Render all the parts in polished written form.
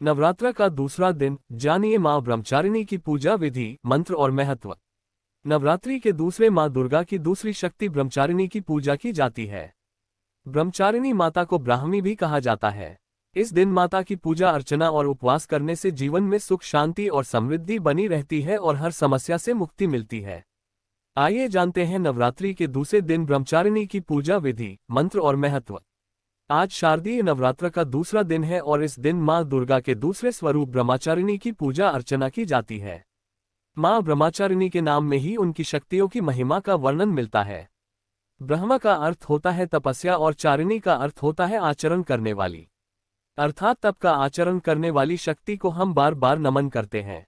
नवरात्र का दूसरा दिन, जानिए मां ब्रह्मचारिणी की पूजा विधि, मंत्र और महत्व। नवरात्रि के दूसरे मां दुर्गा की दूसरी शक्ति ब्रह्मचारिणी की पूजा की जाती है। ब्रह्मचारिणी माता को ब्राह्मी भी कहा जाता है। इस दिन माता की पूजा अर्चना और उपवास करने से जीवन में सुख शांति और समृद्धि बनी रहती है और हर समस्या से मुक्ति मिलती है। आइए जानते हैं नवरात्रि के दूसरे दिन ब्रह्मचारिणी की पूजा विधि, मंत्र और महत्व। आज शारदीय नवरात्र का दूसरा दिन है और इस दिन मां दुर्गा के दूसरे स्वरूप ब्रह्मचारिणी की पूजा अर्चना की जाती है। मां ब्रह्मचारिणी के नाम में ही उनकी शक्तियों की महिमा का वर्णन मिलता है। ब्रह्म का अर्थ होता है तपस्या और चारिणी का अर्थ होता है आचरण करने वाली, अर्थात तप का आचरण करने वाली शक्ति को हम बार बार नमन करते हैं।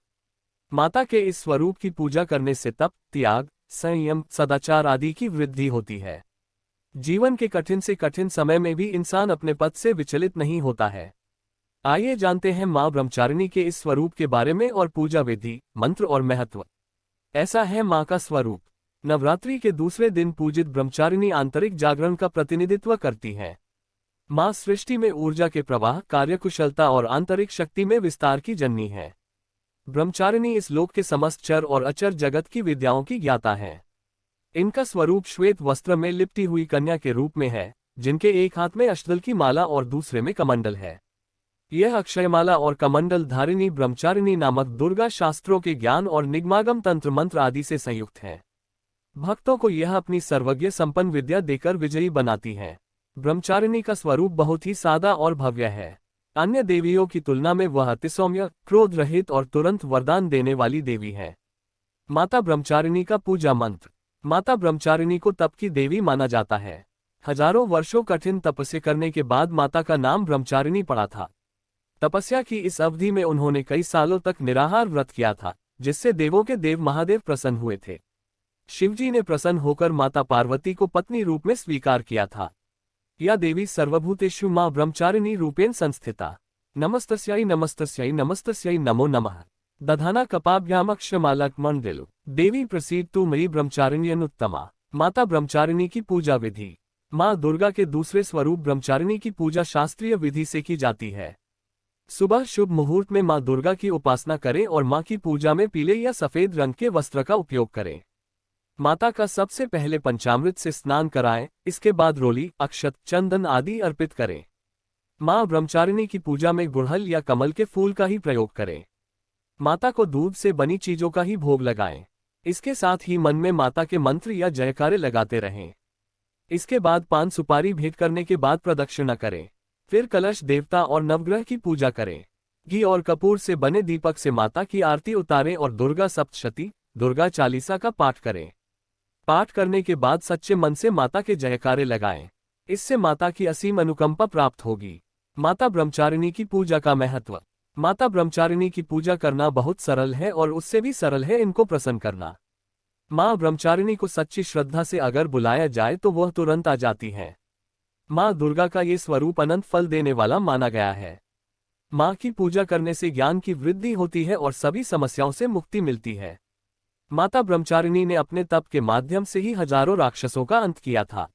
माता के इस स्वरूप की पूजा करने से तप, त्याग, संयम, सदाचार आदि की वृद्धि होती है। जीवन के कठिन से कठिन समय में भी इंसान अपने पथ से विचलित नहीं होता है। आइए जानते हैं मां ब्रह्मचारिणी के इस स्वरूप के बारे में और पूजा विधि, मंत्र और महत्व। ऐसा है मां का स्वरूप। नवरात्रि के दूसरे दिन पूजित ब्रह्मचारिणी आंतरिक जागरण का प्रतिनिधित्व करती है। मां सृष्टि में ऊर्जा के प्रवाह, कार्यकुशलता और आंतरिक शक्ति में विस्तार की जननी है। ब्रह्मचारिणी इस लोक के समस्त चर और अचर जगत की विद्याओं की ज्ञाता है। इनका स्वरूप श्वेत वस्त्र में लिपटी हुई कन्या के रूप में है, जिनके एक हाथ में अष्टदल की माला और दूसरे में कमंडल है। यह अक्षयमाला और कमंडल धारिणी ब्रह्मचारिणी नामक दुर्गा शास्त्रों के ज्ञान और निगमागम तंत्र मंत्र आदि से संयुक्त है। भक्तों को यह अपनी सर्वज्ञ संपन्न विद्या देकर विजयी बनाती है। ब्रह्मचारिणी का स्वरूप बहुत ही सादा और भव्य है। अन्य देवियों की तुलना में वह अति सौम्य, क्रोध रहित और तुरंत वरदान देने वाली देवी है। माता ब्रह्मचारिणी का पूजा मंत्र। माता ब्रह्मचारिणी को तप की देवी माना जाता है। हजारों वर्षों कठिन तपस्या करने के बाद माता का नाम ब्रह्मचारिणी पड़ा था। तपस्या की इस अवधि में उन्होंने कई सालों तक निराहार व्रत किया था, जिससे देवों के देव महादेव प्रसन्न हुए थे। शिवजी ने प्रसन्न होकर माता पार्वती को पत्नी रूप में स्वीकार किया था। या देवी सर्वभूतेषु मां ब्रह्मचारिणी रूपेण संस्थिता। नमस्तस्यै नमस्तस्यै नमस्तस्यै नमो नमः। दधाना कपाभ्यामक्षमालक देवी प्रसीद तु मयि ब्रह्मचारिण्यनुत्तमा। माता ब्रह्मचारिणी की पूजा विधि। मां दुर्गा के दूसरे स्वरूप ब्रह्मचारिणी की पूजा शास्त्रीय विधि से की जाती है। सुबह शुभ मुहूर्त में मां दुर्गा की उपासना करें और मां की पूजा में पीले या सफेद रंग के वस्त्र का उपयोग करें। माता का सबसे पहले पंचामृत से स्नान कराएं, इसके बाद रोली, अक्षत, चंदन आदि अर्पित करें। मां ब्रह्मचारिणी की पूजा में गुड़हल या कमल के फूल का ही प्रयोग करें। माता को दूध से बनी चीजों का ही भोग लगाएं। इसके साथ ही मन में माता के मंत्र या जयकारे लगाते रहें। इसके बाद पान सुपारी भेंट करने के बाद प्रदक्षिणा करें। फिर कलश, देवता और नवग्रह की पूजा करें। घी और कपूर से बने दीपक से माता की आरती उतारें और दुर्गा सप्तशती, दुर्गा चालीसा का पाठ करें। पाठ करने के बाद सच्चे मन से माता के जयकारे लगाएं। इससे माता की असीम अनुकंपा प्राप्त होगी। माता ब्रह्मचारिणी की पूजा का महत्व। माता ब्रह्मचारिणी की पूजा करना बहुत सरल है और उससे भी सरल है इनको प्रसन्न करना। मां ब्रह्मचारिणी को सच्ची श्रद्धा से अगर बुलाया जाए तो वह तुरंत आ जाती है। मां दुर्गा का ये स्वरूप अनंत फल देने वाला माना गया है। मां की पूजा करने से ज्ञान की वृद्धि होती है और सभी समस्याओं से मुक्ति मिलती है। माता ब्रह्मचारिणी ने अपने तप के माध्यम से ही हजारों राक्षसों का अंत किया था।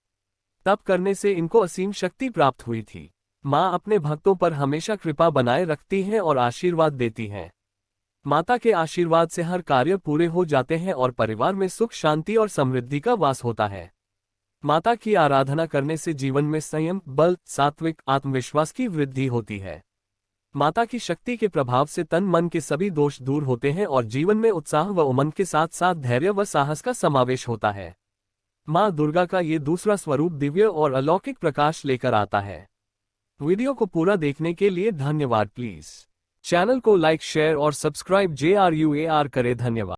तप करने से इनको असीम शक्ति प्राप्त हुई थी। मां अपने भक्तों पर हमेशा कृपा बनाए रखती हैं और आशीर्वाद देती हैं। माता के आशीर्वाद से हर कार्य पूरे हो जाते हैं और परिवार में सुख शांति और समृद्धि का वास होता है। माता की आराधना करने से जीवन में संयम, बल, सात्विक, आत्मविश्वास की वृद्धि होती है। माता की शक्ति के प्रभाव से तन मन के सभी दोष दूर होते हैं और जीवन में उत्साह व उमंग के साथ साथ धैर्य व साहस का समावेश होता है। मां दुर्गा का ये दूसरा स्वरूप दिव्य और अलौकिक प्रकाश लेकर आता है। वीडियो को पूरा देखने के लिए धन्यवाद। प्लीज चैनल को लाइक, शेयर और सब्सक्राइब JRUAR करें। धन्यवाद।